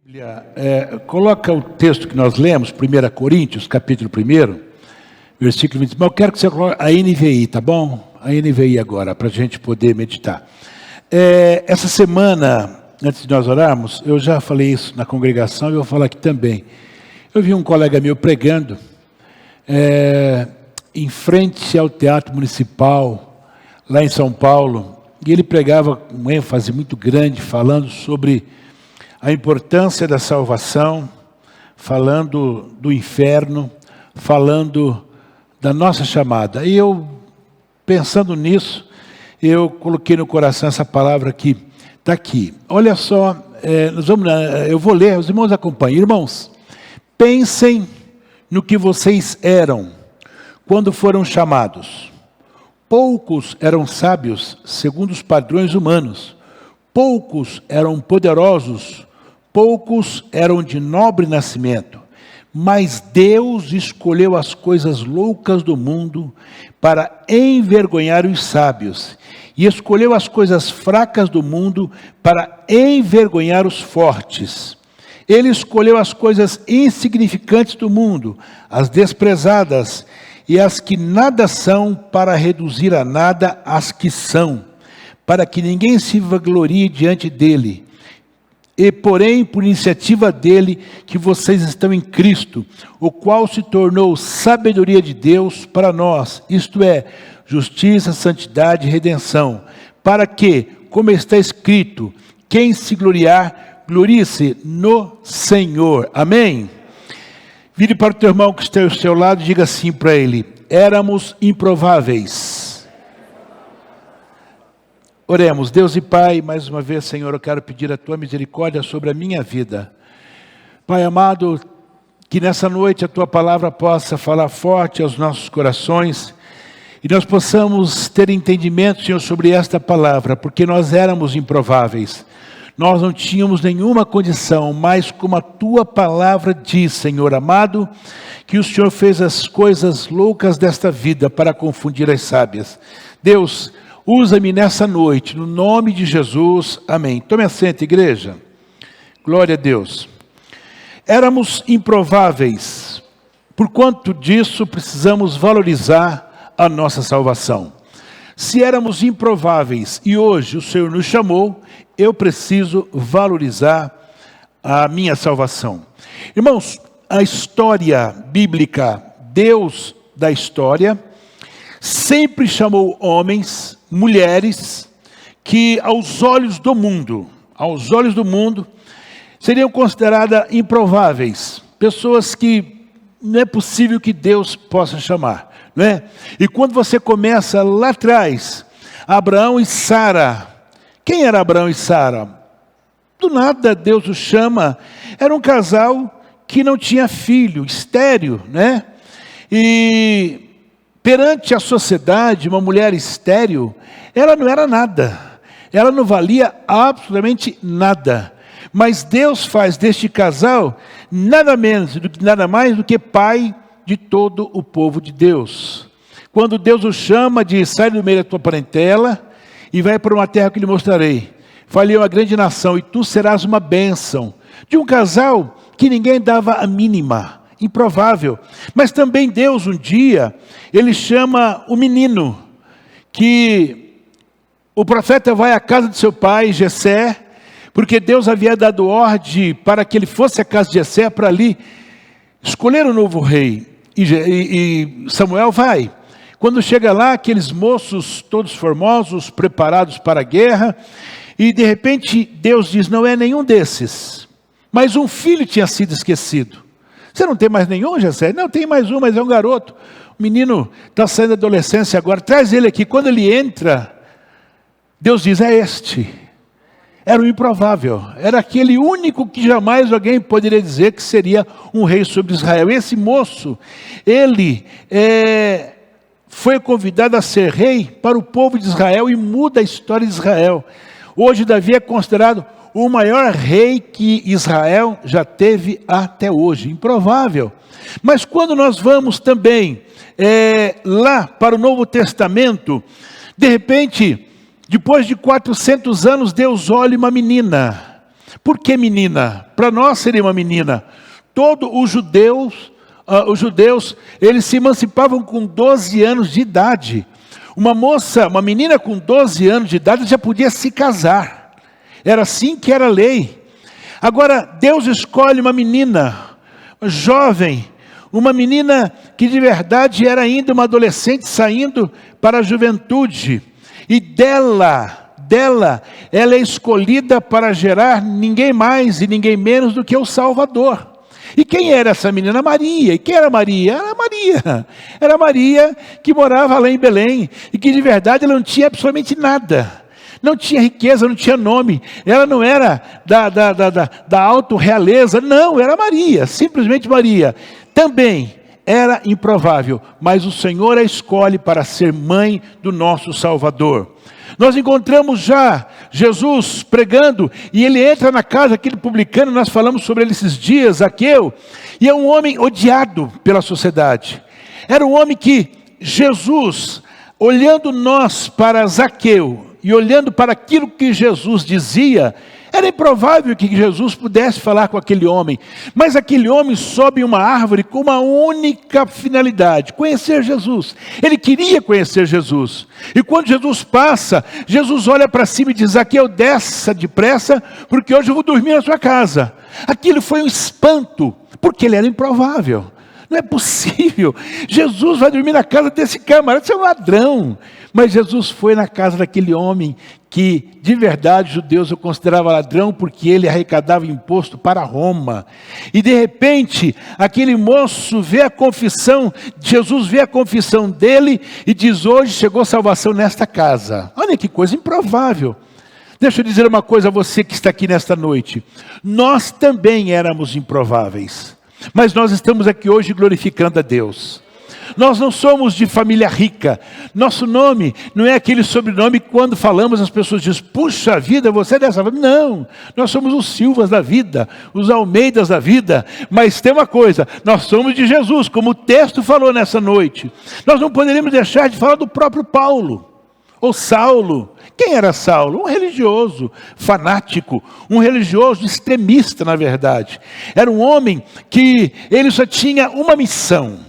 Bíblia, coloca o texto que nós lemos, 1 Coríntios, capítulo 1, versículo 20. Mas eu quero que você coloque a NVI, tá bom? A NVI agora, para a gente poder meditar. Essa semana, antes de nós orarmos, eu já falei isso na congregação e eu vou falar aqui também. Eu vi um colega meu pregando em frente ao Teatro Municipal, lá em São Paulo, e ele pregava com ênfase muito grande, falando sobre a importância da salvação, falando do inferno, falando da nossa chamada. E eu, pensando nisso, eu coloquei no coração essa palavra que está aqui. Olha só, eu vou ler, os irmãos acompanhem. Irmãos, pensem no que vocês eram quando foram chamados. Poucos eram sábios segundo os padrões humanos. Poucos eram poderosos. Poucos eram de nobre nascimento, mas Deus escolheu as coisas loucas do mundo para envergonhar os sábios, e escolheu as coisas fracas do mundo para envergonhar os fortes. Ele escolheu as coisas insignificantes do mundo, as desprezadas, e as que nada são, para reduzir a nada as que são, para que ninguém se vanglorie diante dele. E porém, por iniciativa dele, que vocês estão em Cristo, o qual se tornou sabedoria de Deus para nós, isto é, justiça, santidade e redenção, para que, como está escrito, quem se gloriar, glorie-se no Senhor. Amém? Vire para o teu irmão que está ao seu lado e diga assim para ele: éramos improváveis. Oremos. Deus e Pai, mais uma vez, Senhor, eu quero pedir a Tua misericórdia sobre a minha vida. Pai amado, que nessa noite a Tua palavra possa falar forte aos nossos corações e nós possamos ter entendimento, Senhor, sobre esta palavra, porque nós éramos improváveis. Nós não tínhamos nenhuma condição, mas como a Tua palavra diz, Senhor amado, que o Senhor fez as coisas loucas desta vida para confundir as sábias. Deus, usa-me nessa noite, no nome de Jesus, amém. Tome assento, igreja. Glória a Deus. Éramos improváveis, por quanto disso precisamos valorizar a nossa salvação. Se éramos improváveis e hoje o Senhor nos chamou, eu preciso valorizar a minha salvação. Irmãos, a história bíblica, Deus da história, sempre chamou homens, mulheres, que aos olhos do mundo, seriam consideradas improváveis. Pessoas que não é possível que Deus possa chamar, não é? E quando você começa lá atrás, Abraão e Sara. Quem era Abraão e Sara? Do nada Deus os chama. Era um casal que não tinha filho, estéril, né? E perante a sociedade, uma mulher estéril, ela não era nada, ela não valia absolutamente nada. Mas Deus faz deste casal nada mais do que pai de todo o povo de Deus. Quando Deus o chama, diz: sai do meio da tua parentela e vai para uma terra que lhe mostrarei. Falei uma grande nação e tu serás uma bênção. De um casal que ninguém dava a mínima. Improvável. Mas também Deus um dia, ele chama o menino, que o profeta vai à casa de seu pai, Jessé, porque Deus havia dado ordem para que ele fosse à casa de Jessé para ali escolher um novo rei. E Samuel vai. Quando chega lá, aqueles moços todos formosos, preparados para a guerra, e de repente Deus diz: não é nenhum desses, mas um filho tinha sido esquecido. Você não tem mais nenhum, Jessé? Não, tem mais um, mas é um garoto. O menino está saindo da adolescência agora. Traz ele aqui. Quando ele entra, Deus diz: é este. Era o improvável. Era aquele único que jamais alguém poderia dizer que seria um rei sobre Israel. Esse moço, ele foi convidado a ser rei para o povo de Israel e muda a história de Israel. Hoje Davi é considerado o maior rei que Israel já teve até hoje. Improvável. Mas quando nós vamos também lá para o Novo Testamento, de repente, depois de 400 anos, Deus olha uma menina. Por que menina? Para nós seria uma menina. Todos os judeus, eles se emancipavam com 12 anos de idade. Uma menina com 12 anos de idade já podia se casar. Era assim que era a lei. Agora, Deus escolhe uma menina jovem, uma menina que de verdade era ainda uma adolescente saindo para a juventude. E dela, ela é escolhida para gerar ninguém mais e ninguém menos do que o Salvador. E quem era essa menina? Maria. E quem era Maria? Era Maria. Era Maria que morava lá em Belém. E que de verdade ela não tinha absolutamente nada. Não tinha riqueza, não tinha nome. Ela não era da auto-realeza. Não, era Maria. Simplesmente Maria. Também era improvável. Mas o Senhor a escolhe para ser mãe do nosso Salvador. Nós encontramos já Jesus pregando, e ele entra na casa daquele publicano, nós falamos sobre ele esses dias, Zaqueu, e é um homem odiado pela sociedade. Era um homem que Jesus, olhando nós para Zaqueu, e olhando para aquilo que Jesus dizia, era improvável que Jesus pudesse falar com aquele homem. Mas aquele homem sobe em uma árvore com uma única finalidade: conhecer Jesus. Ele queria conhecer Jesus. E quando Jesus passa, Jesus olha para cima e diz: Zaqueu, desça depressa, porque hoje eu vou dormir na sua casa. Aquilo foi um espanto, porque ele era improvável. Não é possível. Jesus vai dormir na casa desse camarada, você é um ladrão. Mas Jesus foi na casa daquele homem que, de verdade, judeus o consideravam ladrão porque ele arrecadava imposto para Roma. E de repente, aquele moço vê a confissão, Jesus vê a confissão dele e diz: hoje chegou salvação nesta casa. Olha que coisa improvável. Deixa eu dizer uma coisa a você que está aqui nesta noite. Nós também éramos improváveis. Mas nós estamos aqui hoje glorificando a Deus. Nós não somos de família rica. Nosso nome não é aquele sobrenome que quando falamos as pessoas dizem: puxa vida, você é dessa família. Não, nós somos os Silvas da vida, os Almeidas da vida. Mas tem uma coisa, nós somos de Jesus, como o texto falou nessa noite. Nós não poderíamos deixar de falar do próprio Paulo. Ou Saulo. Quem era Saulo? Um religioso, fanático, um religioso extremista, na verdade. Era um homem que ele só tinha uma missão.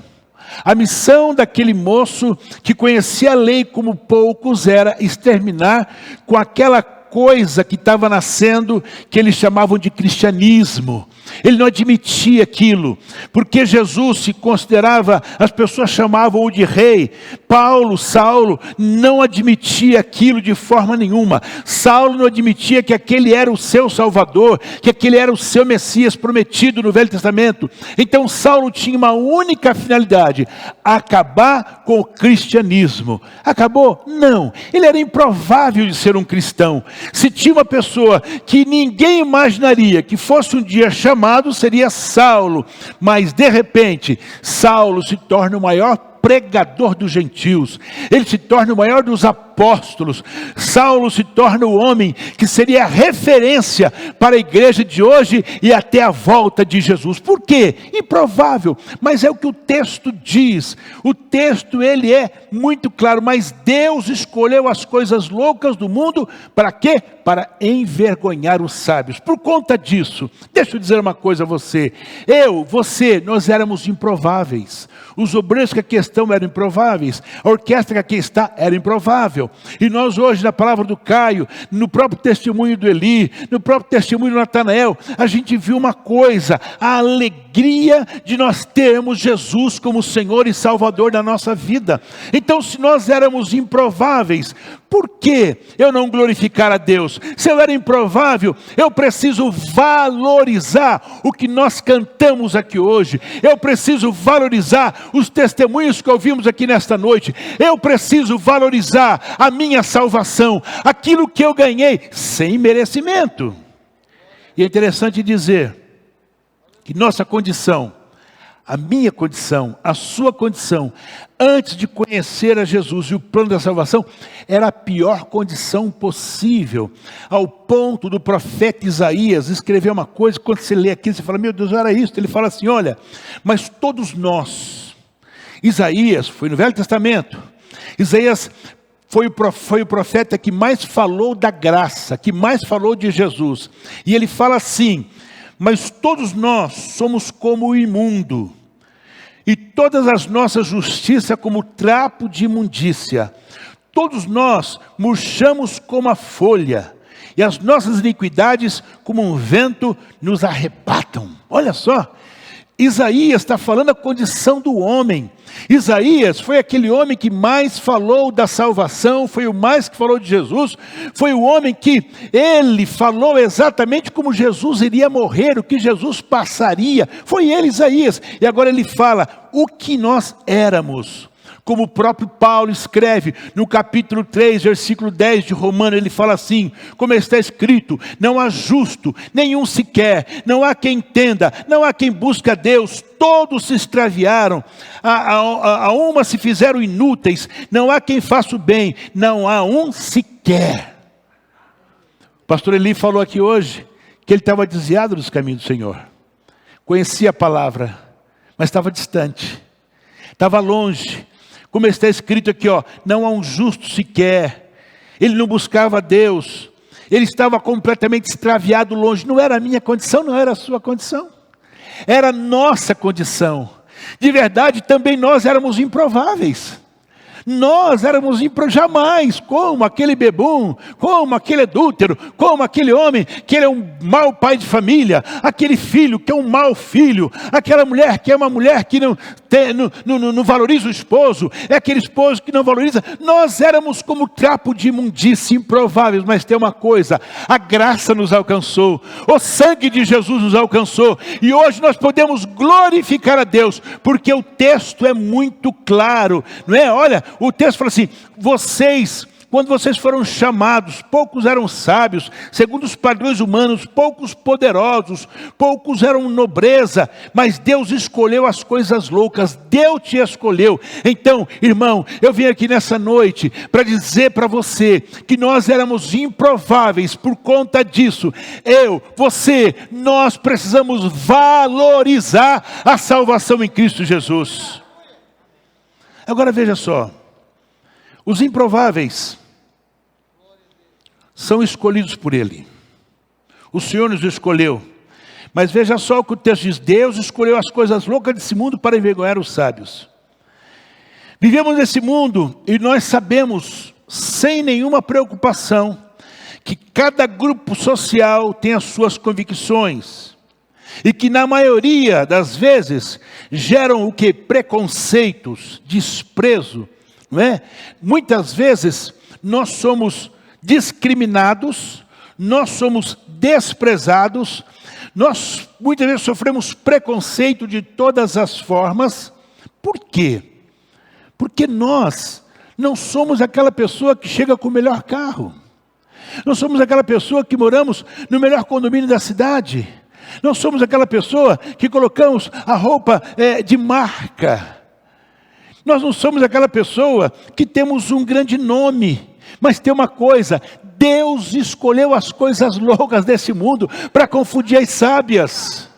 A missão daquele moço que conhecia a lei como poucos era exterminar com aquela coisa que estava nascendo, que eles chamavam de cristianismo. Ele não admitia aquilo, porque Jesus se considerava, as pessoas chamavam-o de rei. Saulo, não admitia aquilo de forma nenhuma. Saulo não admitia que aquele era o seu Salvador, que aquele era o seu Messias prometido no Velho Testamento. Então Saulo tinha uma única finalidade: acabar com o cristianismo. Acabou? Não. Ele era improvável de ser um cristão. Se tinha uma pessoa que ninguém imaginaria que fosse um dia chamado, seria Saulo. Mas de repente, Saulo se torna o maior pregador dos gentios. Ele se torna o maior dos apóstolos. Saulo se torna o homem que seria a referência para a igreja de hoje e até a volta de Jesus. Por quê? Improvável, mas é o que o texto diz. O texto, ele é muito claro, mas Deus escolheu as coisas loucas do mundo para quê? Para envergonhar os sábios. Por conta disso, deixa eu dizer uma coisa a você. Você, nós éramos improváveis. Os obreiros que aqui estão eram improváveis. A orquestra que aqui está era improvável. E nós hoje, na palavra do Caio, no próprio testemunho do Eli, no próprio testemunho do Natanael, a gente viu uma coisa: a alegria de nós termos Jesus como Senhor e Salvador da nossa vida. Então, se nós éramos improváveis, por que eu não glorificar a Deus? Se eu era improvável, eu preciso valorizar o que nós cantamos aqui hoje. Eu preciso valorizar os testemunhos que ouvimos aqui nesta noite. Eu preciso valorizar a minha salvação, aquilo que eu ganhei sem merecimento. E é interessante dizer que nossa condição, a minha condição, a sua condição, antes de conhecer a Jesus e o plano da salvação, era a pior condição possível, ao ponto do profeta Isaías escrever uma coisa, quando você lê aqui, você fala: meu Deus, era isso. Ele fala assim: olha, mas todos nós, Isaías foi no Velho Testamento, Isaías foi o profeta que mais falou da graça, que mais falou de Jesus. E ele fala assim: mas todos nós somos como o imundo, e todas as nossas justiças como trapo de imundícia. Todos nós murchamos como a folha, e as nossas iniquidades como um vento nos arrebatam. Olha só, Isaías está falando a condição do homem. Isaías foi aquele homem que mais falou da salvação, foi o mais que falou de Jesus, foi o homem que ele falou exatamente como Jesus iria morrer, o que Jesus passaria, foi ele, Isaías. E agora ele fala o que nós éramos. Como o próprio Paulo escreve no capítulo 3, versículo 10 de Romanos, ele fala assim, como está escrito: não há justo, nenhum sequer, não há quem entenda, não há quem busque a Deus, todos se extraviaram, a uma se fizeram inúteis, não há quem faça o bem, não há um sequer. O pastor Eli falou aqui hoje, que ele estava desviado dos caminhos do Senhor, conhecia a palavra, mas estava distante, estava longe. Como está escrito aqui, ó, não há um justo sequer. Ele não buscava Deus. Ele estava completamente extraviado longe. Não era a minha condição, não era a sua condição. Era a nossa condição. De verdade, também nós éramos improváveis. Nós éramos jamais, como aquele bebum, como aquele adúltero, como aquele homem que ele é um mau pai de família, aquele filho que é um mau filho, aquela mulher que é uma mulher que não valoriza o esposo, é aquele esposo que não valoriza. Nós éramos como trapo de imundícia, improváveis, mas tem uma coisa: a graça nos alcançou, o sangue de Jesus nos alcançou, e hoje nós podemos glorificar a Deus, porque o texto é muito claro, não é? Olha, o texto fala assim: quando vocês foram chamados, poucos eram sábios, segundo os padrões humanos, poucos poderosos, poucos eram nobreza, mas Deus escolheu as coisas loucas, Deus te escolheu. Então, irmão, eu vim aqui nessa noite para dizer para você que nós éramos improváveis. Por conta disso, nós precisamos valorizar a salvação em Cristo Jesus. Agora veja só, os improváveis são escolhidos por Ele. O Senhor nos escolheu. Mas veja só o que o texto diz: Deus escolheu as coisas loucas desse mundo para envergonhar os sábios. Vivemos nesse mundo e nós sabemos, sem nenhuma preocupação, que cada grupo social tem as suas convicções. E que na maioria das vezes geram o que? Preconceitos, desprezo. Não é? Muitas vezes nós somos discriminados, nós somos desprezados, nós muitas vezes sofremos preconceito de todas as formas. Por quê? Porque nós não somos aquela pessoa que chega com o melhor carro, não somos aquela pessoa que moramos no melhor condomínio da cidade, não somos aquela pessoa que colocamos a roupa de marca. Nós não somos aquela pessoa que temos um grande nome, mas tem uma coisa: Deus escolheu as coisas loucas desse mundo para confundir as sábias.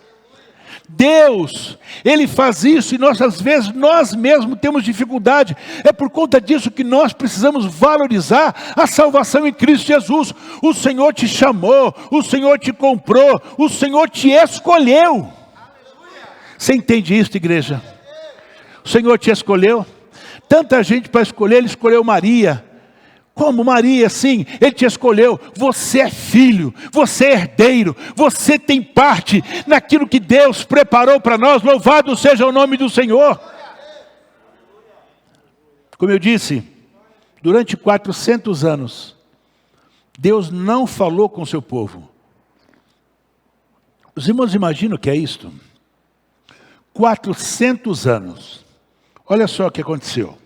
Deus, Ele faz isso, e nós às vezes, nós mesmos temos dificuldade. É por conta disso que nós precisamos valorizar a salvação em Cristo Jesus. O Senhor te chamou, o Senhor te comprou, o Senhor te escolheu. Você entende isso, igreja? O Senhor te escolheu. Tanta gente para escolher, Ele escolheu Maria. Como Maria? Sim, Ele te escolheu. Você é filho, você é herdeiro, você tem parte naquilo que Deus preparou para nós. Louvado seja o nome do Senhor. Como eu disse, durante 400 anos, Deus não falou com o seu povo. Os irmãos imaginam o que é isto? 400 anos. Olha só o que aconteceu.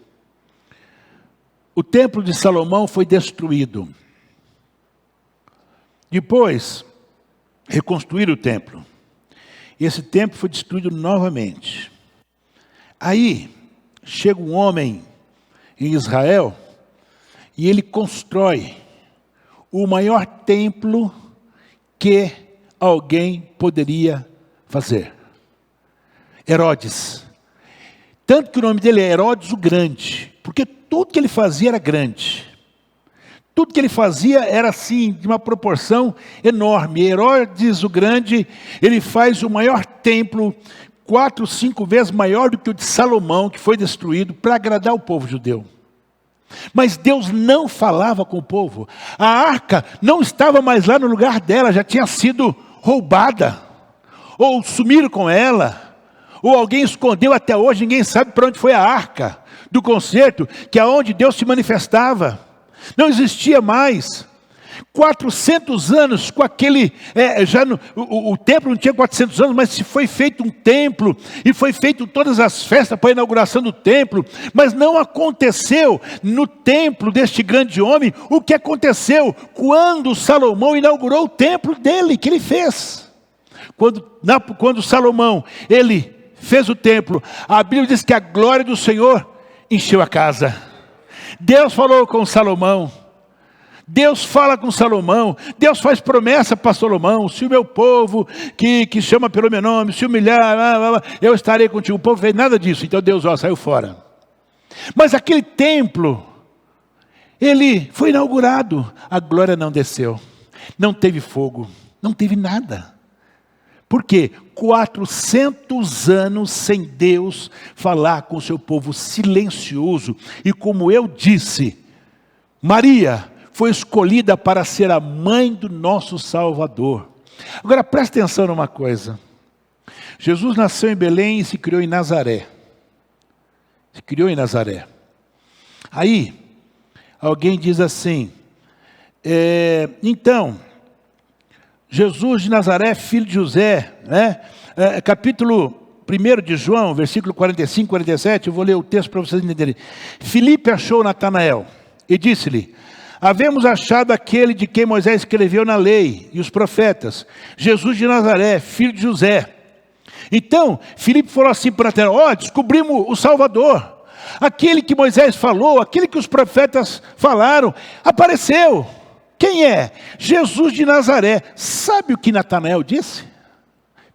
O templo de Salomão foi destruído. Depois, reconstruíram o templo. E esse templo foi destruído novamente. Aí, chega um homem em Israel e ele constrói o maior templo que alguém poderia fazer. Herodes. Tanto que o nome dele é Herodes o Grande, porque tudo que ele fazia era grande. Tudo que ele fazia era assim, de uma proporção enorme. Herodes o Grande, ele faz o maior templo, 4, 5 vezes maior do que o de Salomão, que foi destruído, para agradar o povo judeu. Mas Deus não falava com o povo. A arca não estava mais lá no lugar dela, já tinha sido roubada. Ou sumiram com ela. Ou alguém escondeu até hoje, ninguém sabe para onde foi a arca do concerto, que é onde Deus se manifestava. Não existia mais. 400 anos com aquele, o templo não tinha 400 anos, mas se foi feito um templo, e foi feito todas as festas para a inauguração do templo, mas não aconteceu no templo deste grande homem, o que aconteceu quando Salomão inaugurou o templo dele, que ele fez. Quando Salomão, ele fez o templo, a Bíblia diz que a glória do Senhor encheu a casa. Deus falou com Salomão. Deus fala com Salomão. Deus faz promessa para Salomão. Se o meu povo que chama pelo meu nome se humilhar, eu estarei contigo. O povo fez nada disso. Então Deus saiu fora. Mas aquele templo, ele foi inaugurado. A glória não desceu. Não teve fogo. Não teve nada. Por quê? 400 anos sem Deus falar com o seu povo silencioso. E como eu disse, Maria foi escolhida para ser a mãe do nosso Salvador. Agora presta atenção numa coisa. Jesus nasceu em Belém e se criou em Nazaré. Se criou em Nazaré. Aí, alguém diz assim, então, Jesus de Nazaré, filho de José, né? Capítulo 1 de João, versículo 45, 47, eu vou ler o texto para vocês entenderem. Filipe achou Natanael e disse-lhe, havemos achado aquele de quem Moisés escreveu na lei e os profetas, Jesus de Nazaré, filho de José. Então, Filipe falou assim para Natanael, descobrimos o Salvador, aquele que Moisés falou, aquele que os profetas falaram, apareceu. Quem é? Jesus de Nazaré. Sabe o que Natanael disse?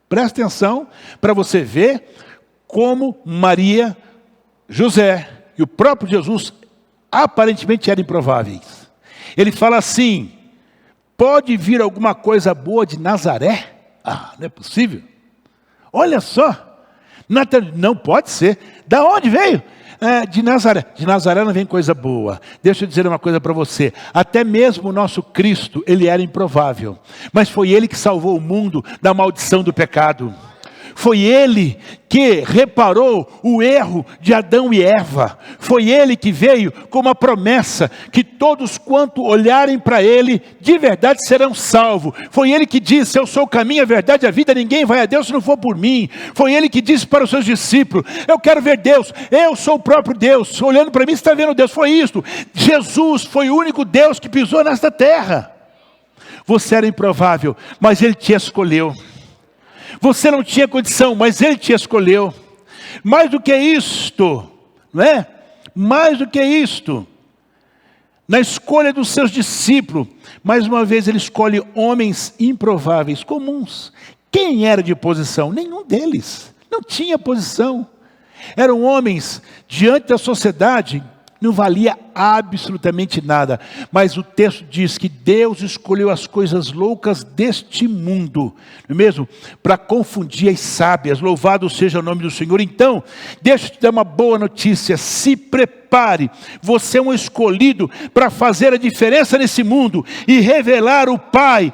Presta atenção para você ver como Maria, José e o próprio Jesus aparentemente eram improváveis. Ele fala assim, pode vir alguma coisa boa de Nazaré? Não é possível. Olha só, não pode ser. Da onde veio? De Nazaré. De Nazaré não vem coisa boa. Deixa eu dizer uma coisa para você. Até mesmo o nosso Cristo, ele era improvável. Mas foi ele que salvou o mundo da maldição do pecado. Foi ele que reparou o erro de Adão e Eva. Foi ele que veio com uma promessa que todos quanto olharem para ele, de verdade serão salvos. Foi ele que disse, eu sou o caminho, a verdade e a vida, ninguém vai a Deus se não for por mim. Foi ele que disse para os seus discípulos, eu quero ver Deus, eu sou o próprio Deus. Olhando para mim, você está vendo Deus. Foi isto. Jesus foi o único Deus que pisou nesta terra. Você era improvável, mas ele te escolheu. Você não tinha condição, mas ele te escolheu. Mais do que isto, não é? Mais do que isto. Na escolha dos seus discípulos, mais uma vez ele escolhe homens improváveis, comuns. Quem era de posição? Nenhum deles. Não tinha posição. Eram homens, diante da sociedade, não valia absolutamente nada. Mas o texto diz que Deus escolheu as coisas loucas deste mundo, não é mesmo? Para confundir as sábias. Louvado seja o nome do Senhor. Então, deixa eu te dar uma boa notícia. Se prepare. Você é um escolhido para fazer a diferença nesse mundo e revelar o Pai,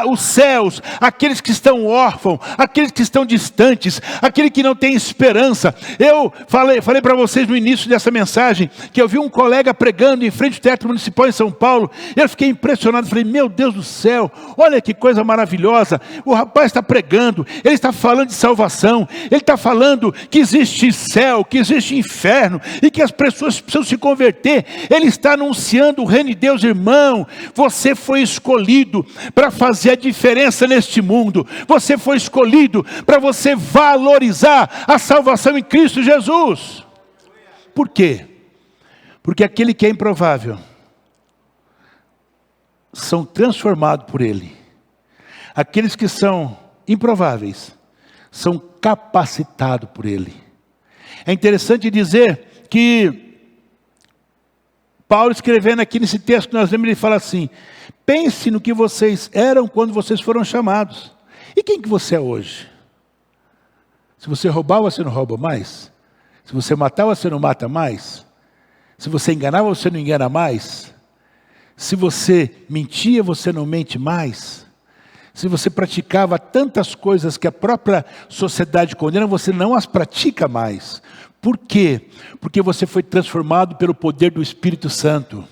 os céus, aqueles que estão órfãos, aqueles que estão distantes, aquele que não tem esperança. Eu falei para vocês no início dessa mensagem que eu vi um colega pregando em frente ao Teatro Municipal em São Paulo. Eu fiquei impressionado, falei, meu Deus do céu, olha que coisa maravilhosa. O rapaz está pregando, ele está falando de salvação, ele está falando que existe céu, que existe inferno e que as pessoas precisam se converter. Ele está anunciando o reino de Deus. Irmão, você foi escolhido para fazer a diferença neste mundo. Você foi escolhido para você valorizar a salvação em Cristo Jesus. Por quê? Porque aquele que é improvável são transformados por ele. Aqueles que são improváveis são capacitados por ele. É interessante dizer que Paulo escrevendo aqui nesse texto que nós lemos, ele fala assim: pense no que vocês eram quando vocês foram chamados. E quem que você é hoje? Se você roubava, você não rouba mais? Se você matava, você não mata mais? Se você enganava, você não engana mais? Se você mentia, você não mente mais? Se você praticava tantas coisas que a própria sociedade condena, você não as pratica mais. Por quê? Porque você foi transformado pelo poder do Espírito Santo.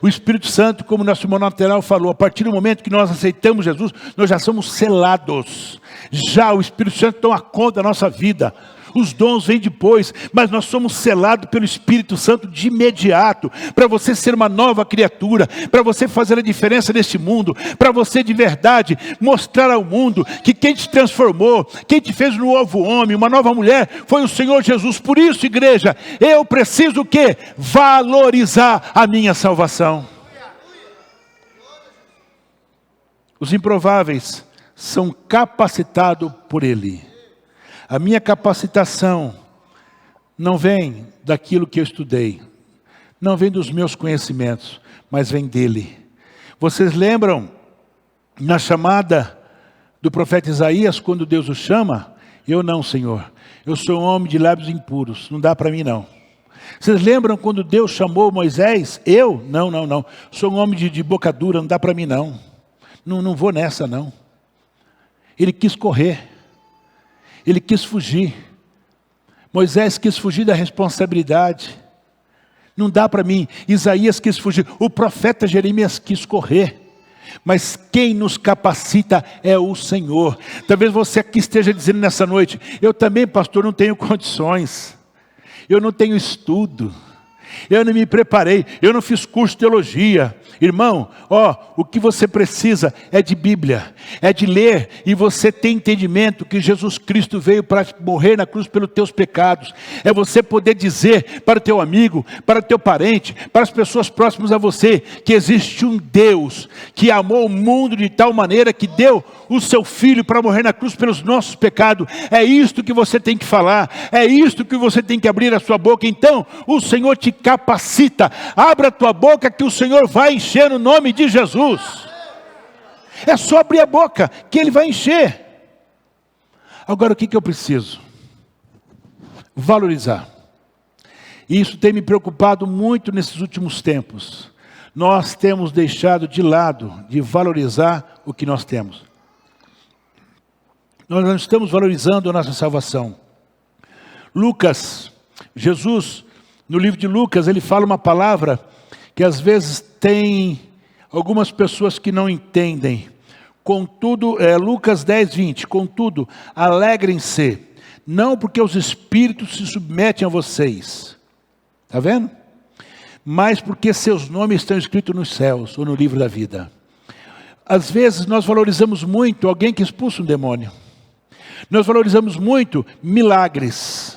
O Espírito Santo, como nosso irmão lateral falou, a partir do momento que nós aceitamos Jesus, nós já somos selados. Já o Espírito Santo toma conta da nossa vida. Os dons vêm depois, mas nós somos selados pelo Espírito Santo de imediato, para você ser uma nova criatura, para você fazer a diferença neste mundo, para você de verdade mostrar ao mundo que quem te transformou, quem te fez um novo homem, uma nova mulher, foi o Senhor Jesus. Por isso, igreja, eu preciso o quê? Valorizar a minha salvação. Os improváveis são capacitados por Ele. A minha capacitação não vem daquilo que eu estudei, não vem dos meus conhecimentos, mas vem dele. Vocês lembram na chamada do profeta Isaías, quando Deus o chama? Eu não, Senhor, eu sou um homem de lábios impuros, não dá para mim não. Vocês lembram quando Deus chamou Moisés? Eu? Não, sou um homem de boca dura, não dá para mim não. Não vou nessa não. Ele quis correr. Ele quis fugir. Moisés quis fugir da responsabilidade. Não dá para mim. Isaías quis fugir. O profeta Jeremias quis correr. Mas quem nos capacita é o Senhor. Talvez você aqui esteja dizendo nessa noite: eu também, pastor, não tenho condições. Eu não tenho estudo. Eu não me preparei. Eu não fiz curso de teologia. Irmão, o que você precisa é de Bíblia, é de ler, e você ter entendimento que Jesus Cristo veio para morrer na cruz pelos teus pecados. É você poder dizer para o teu amigo, para o teu parente, para as pessoas próximas a você, que existe um Deus que amou o mundo de tal maneira que deu o seu Filho para morrer na cruz pelos nossos pecados. É isto que você tem que falar, é isto que você tem que abrir a sua boca. Então, o Senhor te capacita. Abra a tua boca que o Senhor vai encher no nome de Jesus. É só abrir a boca que Ele vai encher. Agora o que eu preciso? Valorizar. E isso tem me preocupado muito nesses últimos tempos. Nós temos deixado de lado de valorizar o que nós temos. Nós não estamos valorizando a nossa salvação. Jesus, no livro de Lucas, ele fala uma palavra que às vezes tem algumas pessoas que não entendem. Contudo, Lucas 10, 20. Contudo, alegrem-se, não porque os espíritos se submetem a vocês. Está vendo? Mas porque seus nomes estão escritos nos céus, ou no livro da vida. Às vezes nós valorizamos muito alguém que expulsa um demônio. Nós valorizamos muito milagres.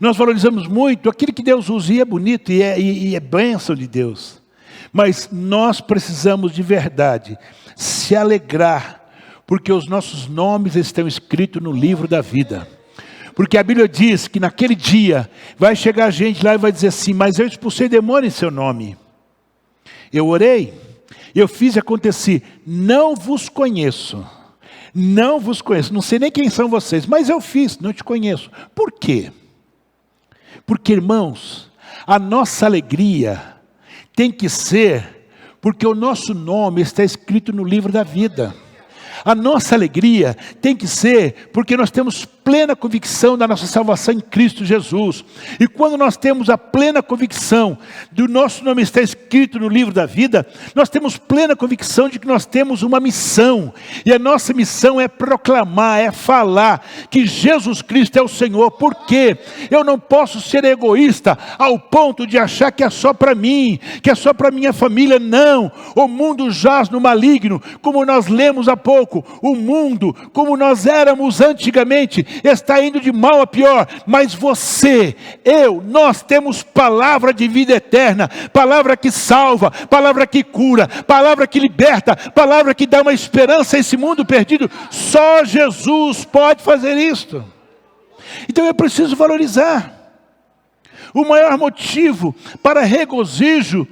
Nós valorizamos muito aquilo que Deus usa, e é bonito, e é bênção de Deus. Mas nós precisamos de verdade se alegrar, porque os nossos nomes estão escritos no livro da vida. Porque a Bíblia diz que naquele dia vai chegar gente lá e vai dizer assim: mas eu expulsei demônio em seu nome. Eu orei, eu fiz e aconteci. Não vos conheço. Não vos conheço. Não sei nem quem são vocês, mas eu fiz, não te conheço. Por quê? Porque, irmãos, a nossa alegria tem que ser porque o nosso nome está escrito no livro da vida. A nossa alegria tem que ser porque nós temos plena convicção da nossa salvação em Cristo Jesus. E quando nós temos a plena convicção do nosso nome estar escrito no livro da vida, nós temos plena convicção de que nós temos uma missão. E a nossa missão é proclamar, é falar que Jesus Cristo é o Senhor. Por quê? Eu não posso ser egoísta ao ponto de achar que é só para mim, que é só para minha família. Não, o mundo jaz no maligno, como nós lemos há pouco. O mundo, como nós éramos antigamente, está indo de mal a pior. Mas você, nós temos palavra de vida eterna, palavra que salva, palavra que cura, palavra que liberta, palavra que dá uma esperança a esse mundo perdido. Só Jesus pode fazer isto. Então eu preciso valorizar. O maior motivo para regozijo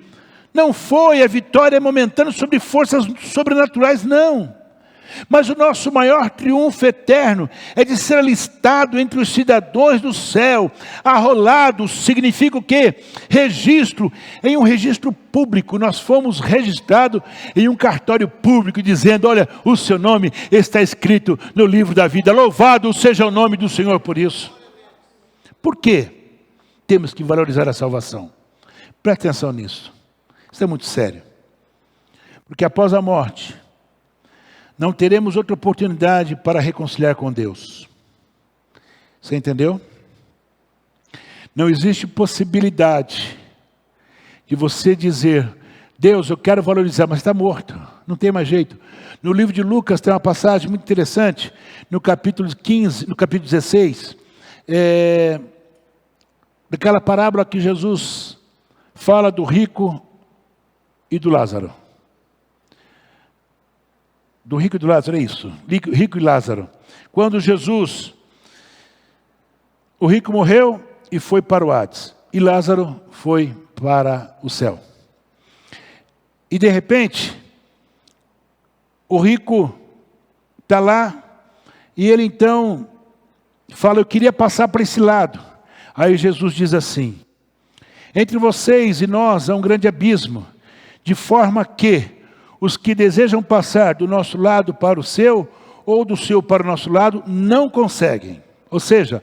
Não foi a vitória momentânea sobre forças sobrenaturais, não. Mas o nosso maior triunfo eterno é de ser alistado entre os cidadãos do céu. Arrolado significa o quê? Registro, em um registro público. Nós fomos registrados em um cartório público, dizendo, olha, o seu nome está escrito no livro da vida. Louvado seja o nome do Senhor por isso. Por quê? Temos que valorizar a salvação. Preste atenção nisso. Isso é muito sério. Porque após a morte, não teremos outra oportunidade para reconciliar com Deus. Você entendeu? Não existe possibilidade de você dizer, Deus, eu quero valorizar, mas está morto. Não tem mais jeito. No livro de Lucas tem uma passagem muito interessante, no capítulo 15, no capítulo 16, daquela parábola que Jesus fala do rico e do Lázaro. Do rico e do Lázaro, é isso. Rico e Lázaro. Quando o rico morreu e foi para o Hades. E Lázaro foi para o céu. E de repente, o rico está lá e ele então fala, eu queria passar para esse lado. Aí Jesus diz assim, entre vocês e nós há um grande abismo, de forma que os que desejam passar do nosso lado para o seu, ou do seu para o nosso lado, não conseguem. Ou seja,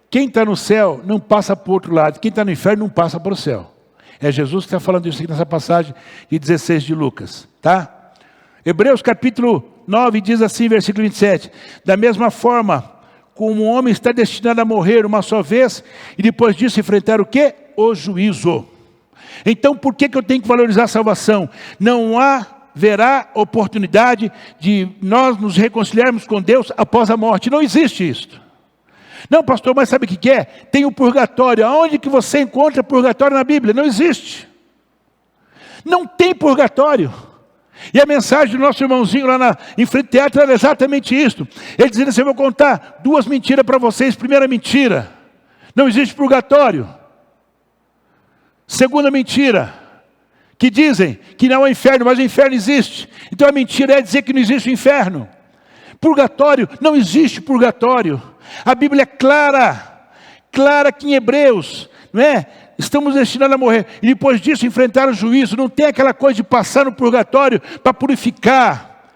quem está no céu não passa para o outro lado, quem está no inferno não passa para o céu. É Jesus que está falando isso aqui nessa passagem de 16 de Lucas. Tá? Hebreus capítulo 9 diz assim, versículo 27. Da mesma forma, como um homem está destinado a morrer uma só vez, e depois disso enfrentar o quê? O juízo. Então por que eu tenho que valorizar a salvação? Não haverá oportunidade de nós nos reconciliarmos com Deus após a morte. Não existe isso. Não, pastor, mas sabe o que é? Tem o purgatório. Aonde que você encontra purgatório na Bíblia? Não existe. Não tem purgatório. E a mensagem do nosso irmãozinho lá em frente ao teatro era exatamente isso. Ele dizendo assim, eu vou contar 2 mentiras para vocês. Primeira mentira, não existe purgatório. Segunda mentira, que dizem que não é inferno, mas o inferno existe. Então a mentira é dizer que não existe o inferno. Purgatório, não existe purgatório. A Bíblia é clara que em Hebreus, não é? Estamos destinados a morrer. E depois disso enfrentar o juízo. Não tem aquela coisa de passar no purgatório para purificar.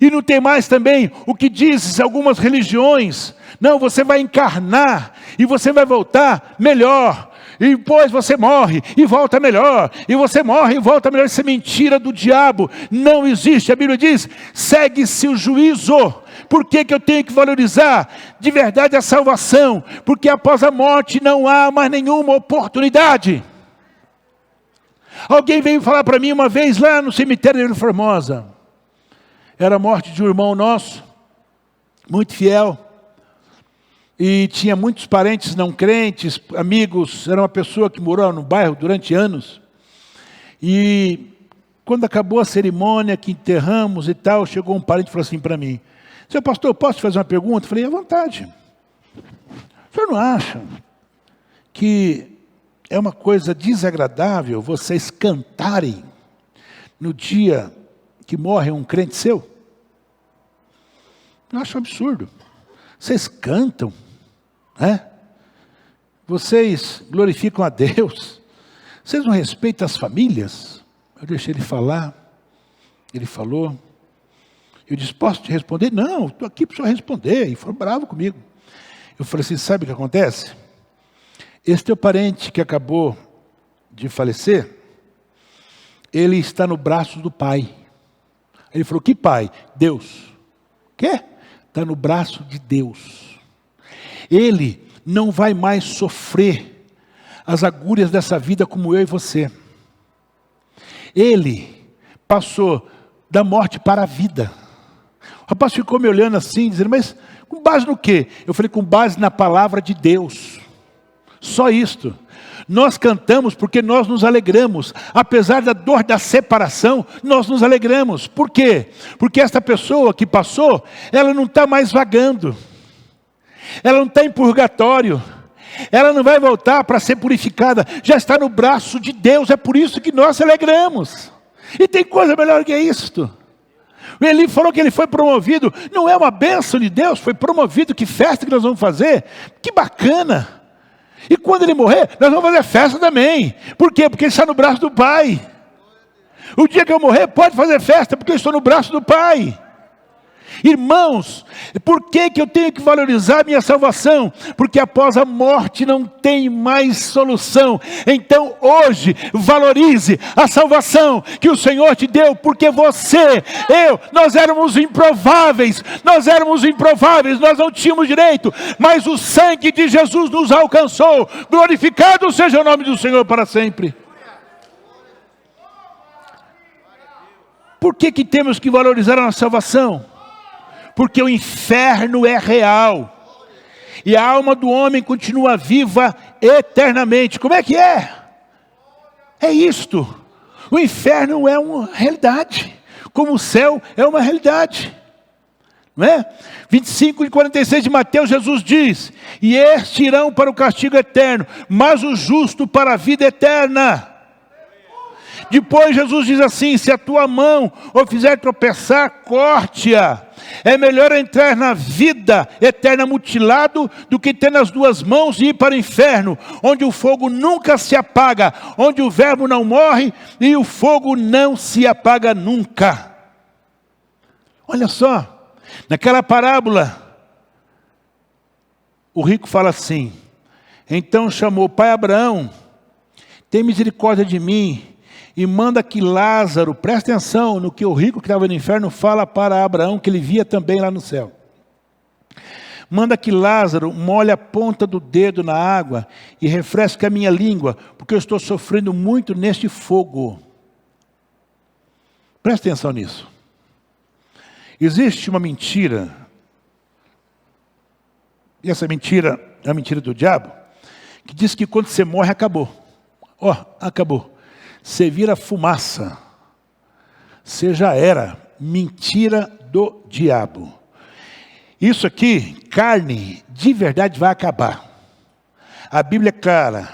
E não tem mais também o que dizem algumas religiões. Não, você vai encarnar e você vai voltar melhor. E depois você morre e volta melhor. E você morre e volta melhor. Isso é mentira do diabo. Não existe. A Bíblia diz, segue-se o juízo. Por que eu tenho que valorizar de verdade a salvação? Porque após a morte não há mais nenhuma oportunidade. Alguém veio falar para mim uma vez lá no cemitério de Formosa. Era a morte de um irmão nosso, muito fiel. E tinha muitos parentes não crentes, amigos. Era uma pessoa que morou no bairro durante anos. E quando acabou a cerimônia, que enterramos e tal, chegou um parente e falou assim para mim, seu pastor, posso te fazer uma pergunta? Eu falei, à vontade. O senhor não acha que é uma coisa desagradável vocês cantarem no dia que morre um crente seu? Eu acho um absurdo. Vocês cantam, né? Vocês glorificam a Deus. Vocês não respeitam as famílias? Eu deixei ele falar. Ele falou. Eu disse, posso te responder? Não, estou aqui para o senhor responder. E foi bravo comigo. Eu falei assim, sabe o que acontece? Esse teu parente que acabou de falecer, ele está no braço do pai. Ele falou, que pai? Deus. O quê? Está no braço de Deus. Ele não vai mais sofrer as agúrias dessa vida como eu e você. Ele passou da morte para a vida. O rapaz ficou me olhando assim, dizendo, mas com base no quê? Eu falei, com base na palavra de Deus. Só isto. Nós cantamos porque nós nos alegramos. Apesar da dor da separação, nós nos alegramos. Por quê? Porque esta pessoa que passou, ela não está mais vagando. Ela não está em purgatório. ela não vai voltar para ser purificada, já está no braço de Deus, é por isso que nós celebramos. E tem coisa melhor que isto. O Eli falou que ele foi promovido, não é uma bênção de Deus, foi promovido, que festa que nós vamos fazer, que bacana. E quando ele morrer, nós vamos fazer festa também. Por quê? Porque ele está no braço do Pai. O dia que eu morrer, pode fazer festa, porque eu estou no braço do Pai. Irmãos, por que eu tenho que valorizar a minha salvação? Porque após a morte não tem mais solução. Então hoje, valorize a salvação que o Senhor te deu, porque você, nós éramos improváveis, nós não tínhamos direito, mas o sangue de Jesus nos alcançou. Glorificado seja o nome do Senhor para sempre. Por que temos que valorizar a nossa salvação? Porque o inferno é real. E a alma do homem continua viva eternamente. Como é que é? É isto. O inferno é uma realidade. Como o céu é uma realidade. Não é? 25 e 46 de Mateus, Jesus diz: e estes irão para o castigo eterno, mas o justo para a vida eterna. Depois Jesus diz assim: se a tua mão o fizer tropeçar, corte-a. É melhor entrar na vida eterna mutilado do que ter nas duas mãos e ir para o inferno, onde o fogo nunca se apaga, onde o verbo não morre e o fogo não se apaga nunca. Olha só, naquela parábola, o rico fala assim: então chamou o pai Abraão, tem misericórdia de mim, e manda que Lázaro, presta atenção no que o rico que estava no inferno fala para Abraão, que ele via também lá no céu. Manda que Lázaro molhe a ponta do dedo na água e refresque a minha língua, porque eu estou sofrendo muito neste fogo. Presta atenção nisso. Existe uma mentira, e essa mentira é a mentira do diabo, que diz que quando você morre, acabou. Acabou. Você vira fumaça. Você já era. Mentira do diabo. Isso aqui, carne, de verdade vai acabar. A Bíblia é clara.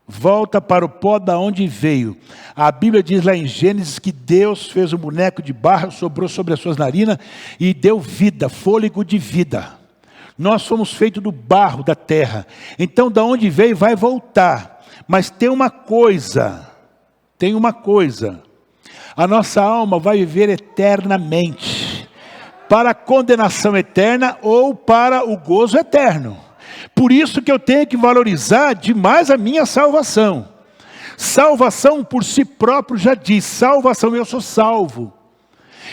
Volta para o pó da onde veio. A Bíblia diz lá em Gênesis que Deus fez um boneco de barro, sobrou sobre as suas narinas e deu vida, fôlego de vida. Nós somos feitos do barro da terra. Então, da onde veio, vai voltar. Mas tem uma coisa. A nossa alma vai viver eternamente. Para a condenação eterna ou para o gozo eterno. Por isso que eu tenho que valorizar demais a minha salvação. Salvação por si próprio já diz, salvação, eu sou salvo.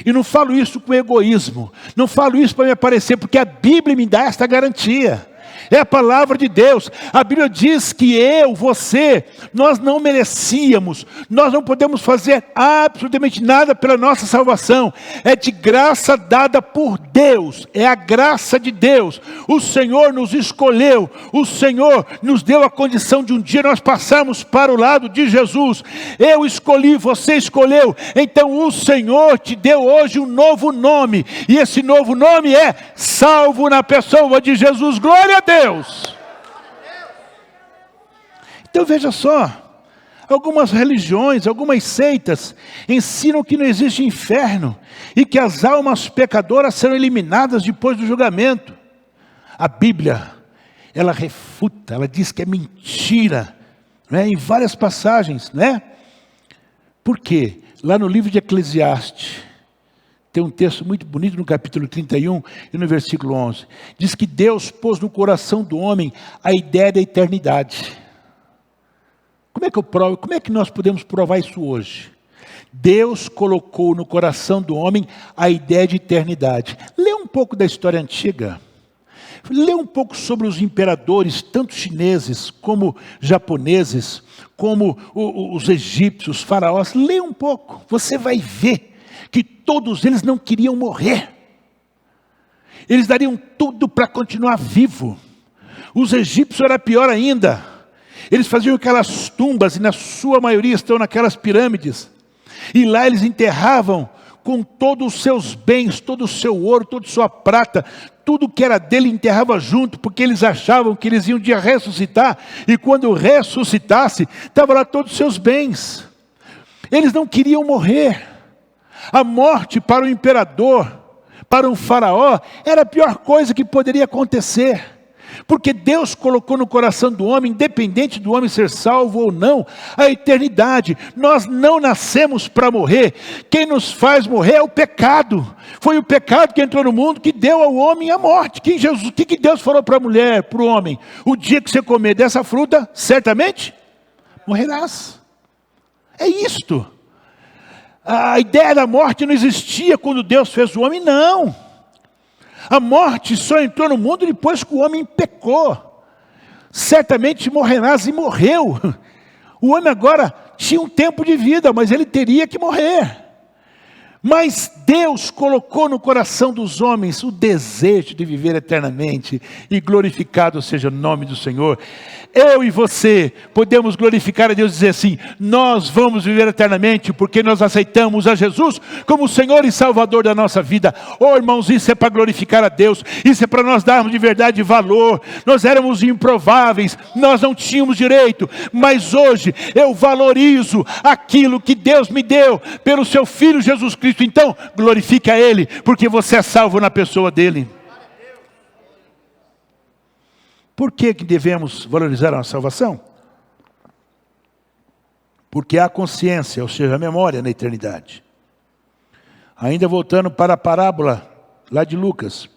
E não falo isso com egoísmo, não falo isso para me aparecer, porque a Bíblia me dá esta garantia. É a palavra de Deus. A Bíblia diz que você, nós não merecíamos, nós não podemos fazer absolutamente nada pela nossa salvação. É de graça dada por Deus, é a graça de Deus. O Senhor nos escolheu, o Senhor nos deu a condição de um dia nós passarmos para o lado de Jesus. Eu escolhi, você escolheu, então o Senhor te deu hoje um novo nome, e esse novo nome é salvo na pessoa de Jesus. Glória a Deus. Então veja só, algumas religiões, algumas seitas ensinam que não existe inferno e que as almas pecadoras serão eliminadas depois do julgamento. A Bíblia, ela refuta, ela diz que é mentira, né? Em várias passagens, né? Por quê? Lá no livro de Eclesiastes, tem um texto muito bonito no capítulo 31 e no versículo 11. Diz que Deus pôs no coração do homem a ideia da eternidade. Como é que eu provo? Como é que nós podemos provar isso hoje? Deus colocou no coração do homem a ideia de eternidade. Lê um pouco da história antiga. Lê um pouco sobre os imperadores, tanto chineses como japoneses, como os egípcios, os faraós. Lê um pouco, você vai ver que todos eles não queriam morrer. Eles dariam tudo para continuar vivo. Os egípcios era pior ainda. Eles faziam aquelas tumbas, e na sua maioria estão naquelas pirâmides. E lá eles enterravam com todos os seus bens, todo o seu ouro, toda a sua prata, tudo que era dele enterrava junto, porque eles achavam que eles iam um dia ressuscitar, e quando ressuscitasse, estava lá todos os seus bens. Eles não queriam morrer. A morte para o imperador, para um faraó, era a pior coisa que poderia acontecer. Porque Deus colocou no coração do homem, independente do homem ser salvo ou não, a eternidade. Nós não nascemos para morrer. Quem nos faz morrer é o pecado. Foi o pecado que entrou no mundo que deu ao homem a morte. O que Deus falou para a mulher, para o homem? O dia que você comer dessa fruta, certamente morrerás. É isto. A ideia da morte não existia quando Deus fez o homem, não. A morte só entrou no mundo depois que o homem pecou. Certamente morrerás, e morreu. O homem agora tinha um tempo de vida, mas ele teria que morrer. Mas Deus colocou no coração dos homens o desejo de viver eternamente, e glorificado seja o nome do Senhor. Eu e você podemos glorificar a Deus e dizer assim: nós vamos viver eternamente, porque nós aceitamos a Jesus como o Senhor e Salvador da nossa vida. Oh irmãos, isso é para glorificar a Deus, isso é para nós darmos de verdade valor. Nós éramos improváveis, nós não tínhamos direito, mas hoje eu valorizo aquilo que Deus me deu pelo seu Filho Jesus Cristo. Então, glorifique a Ele, porque você é salvo na pessoa dEle. Por que devemos valorizar a nossa salvação? Porque há consciência, ou seja, a memória na eternidade. Ainda voltando para a parábola lá de Lucas.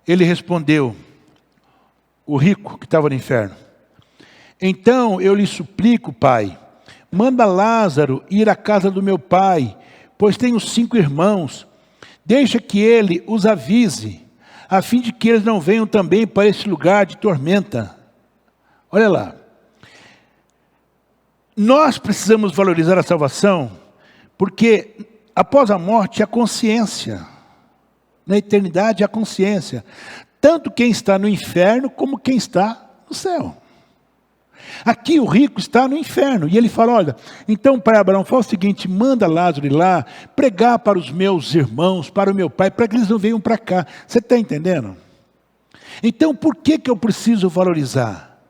Ele respondeu, o rico que estava no inferno: então eu lhe suplico, pai, manda Lázaro ir à casa do meu pai, pois tenho 5 irmãos. Deixa que ele os avise, a fim de que eles não venham também para esse lugar de tormenta. Olha lá. Nós precisamos valorizar a salvação, porque após a morte a consciência. Na eternidade a consciência. Tanto quem está no inferno como quem está no céu. Aqui o rico está no inferno, e ele fala: olha, então pai Abraão, faz o seguinte, manda Lázaro ir lá, pregar para os meus irmãos, para o meu pai, para que eles não venham para cá. Você está entendendo? Então por que eu preciso valorizar?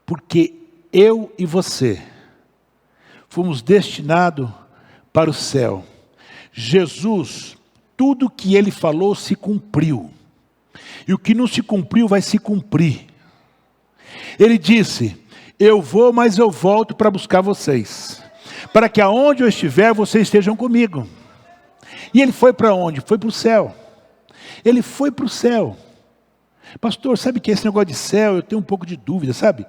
Porque eu e você fomos destinados para o céu. Jesus, tudo que ele falou se cumpriu, e o que não se cumpriu vai se cumprir. Ele disse: eu vou, mas eu volto para buscar vocês, para que aonde eu estiver, vocês estejam comigo. E ele foi para onde? Foi para o céu. Ele foi para o céu. Pastor, sabe que esse negócio de céu, eu tenho um pouco de dúvida, sabe?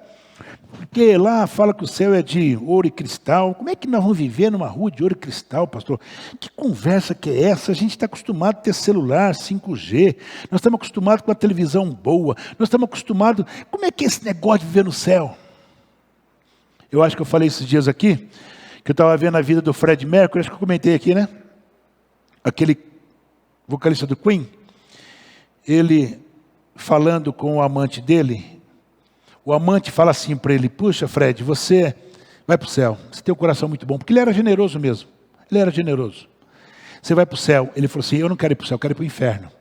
Porque lá fala que o céu é de ouro e cristal. Como é que nós vamos viver numa rua de ouro e cristal, pastor? Que conversa que é essa? A gente está acostumado a ter celular 5G. Nós estamos acostumados com a televisão boa. Nós estamos acostumados... Como é que é esse negócio de viver no céu? Eu acho que eu falei esses dias aqui, que eu estava vendo a vida do Fred Mercury. Acho que eu comentei aqui, né? Aquele vocalista do Queen. Ele falando com o amante dele... O amante fala assim para ele: puxa Fred, você vai para o céu, você tem um coração muito bom, porque ele era generoso mesmo, ele era generoso. Você vai para o céu. Ele falou assim: eu não quero ir para o céu, eu quero ir para o inferno.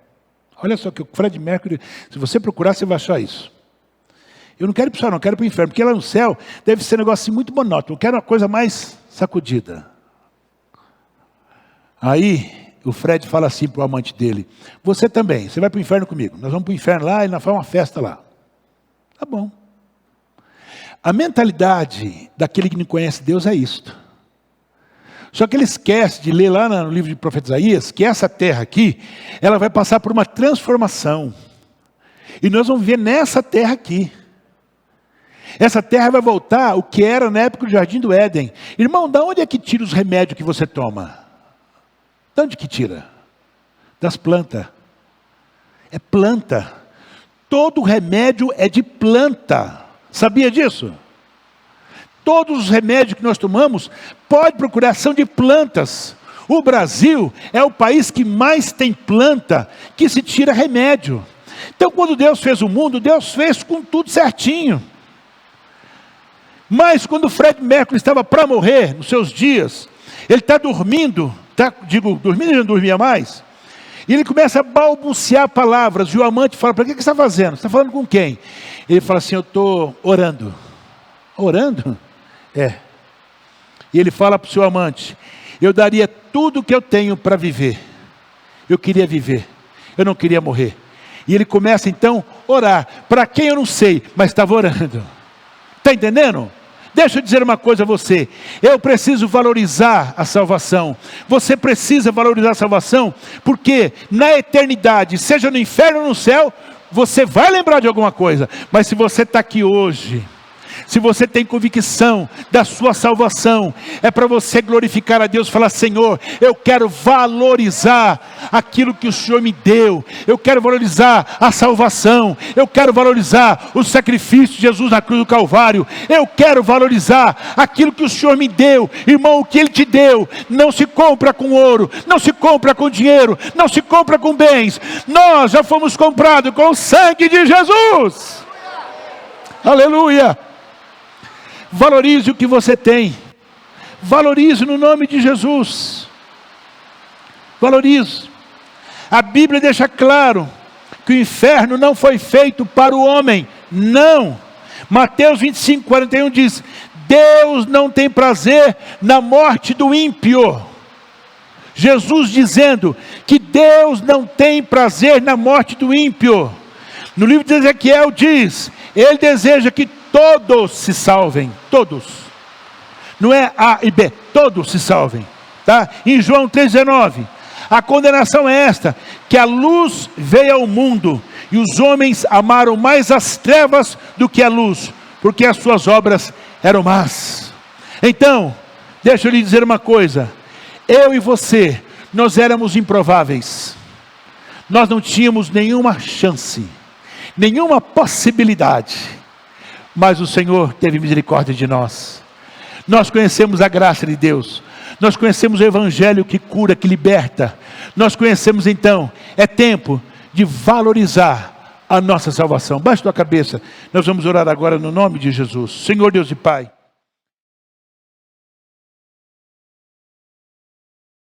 Olha só que o Fred Mercury, se você procurar, você vai achar isso. Eu não quero ir para o céu, não, eu quero ir para o inferno, porque lá no céu deve ser um negócio assim muito monótono, eu quero uma coisa mais sacudida. Aí o Fred fala assim para o amante dele: você também, você vai para o inferno comigo, nós vamos para o inferno lá e nós fazemos uma festa lá. Tá bom. A mentalidade daquele que não conhece Deus é isto. Só que ele esquece de ler lá no livro de profeta Isaías, que essa terra aqui, ela vai passar por uma transformação. E nós vamos viver nessa terra aqui. Essa terra vai voltar o que era na época do Jardim do Éden. Irmão, de onde é que tira os remédios que você toma? De onde que tira? Das plantas. É planta. Todo remédio é de planta. Sabia disso? Todos os remédios que nós tomamos, pode procurar, são de plantas. O Brasil é o país que mais tem planta que se tira remédio. Então quando Deus fez o mundo, Deus fez com tudo certinho. Mas quando Fred Mercury estava para morrer, nos seus dias, Ele está dormindo, dormindo, ele não dormia mais. E ele começa a balbuciar palavras, e o amante fala, para que você está fazendo? Você está falando com quem? Ele fala assim, eu estou orando. Orando? É. E ele fala para o seu amante, eu daria tudo o que eu tenho para viver. Eu queria viver, eu não queria morrer. E ele começa então a orar, para quem eu não sei, mas estava orando. Está entendendo? Deixa eu dizer uma coisa a você, eu preciso valorizar a salvação, você precisa valorizar a salvação, porque na eternidade, seja no inferno ou no céu, você vai lembrar de alguma coisa, mas se você está aqui hoje, se você tem convicção da sua salvação, é para você glorificar a Deus, falar, Senhor, eu quero valorizar aquilo que o Senhor me deu, eu quero valorizar a salvação, eu quero valorizar o sacrifício de Jesus na cruz do Calvário, eu quero valorizar aquilo que o Senhor me deu. Irmão, o que Ele te deu, não se compra com ouro, não se compra com dinheiro, não se compra com bens, nós já fomos comprados com o sangue de Jesus, aleluia. Valorize o que você tem. Valorize no nome de Jesus. Valorize. A Bíblia deixa claro que o inferno não foi feito para o homem. Não. Mateus 25, 41 diz, Deus não tem prazer na morte do ímpio. Jesus dizendo que Deus não tem prazer na morte do ímpio. No livro de Ezequiel diz, Ele deseja que todos se salvem, todos. Não é A e B, todos se salvem. Tá? Em João 3,19, a condenação é esta, que a luz veio ao mundo, e os homens amaram mais as trevas do que a luz, porque as suas obras eram más. Então, deixa eu lhe dizer uma coisa, eu e você, nós éramos improváveis, nós não tínhamos nenhuma chance, nenhuma possibilidade, mas o Senhor teve misericórdia de nós. Nós conhecemos a graça de Deus, nós conhecemos o Evangelho que cura, que liberta, nós conhecemos então, é tempo de valorizar a nossa salvação. Baixe tua cabeça, nós vamos orar agora no nome de Jesus. Senhor Deus e Pai,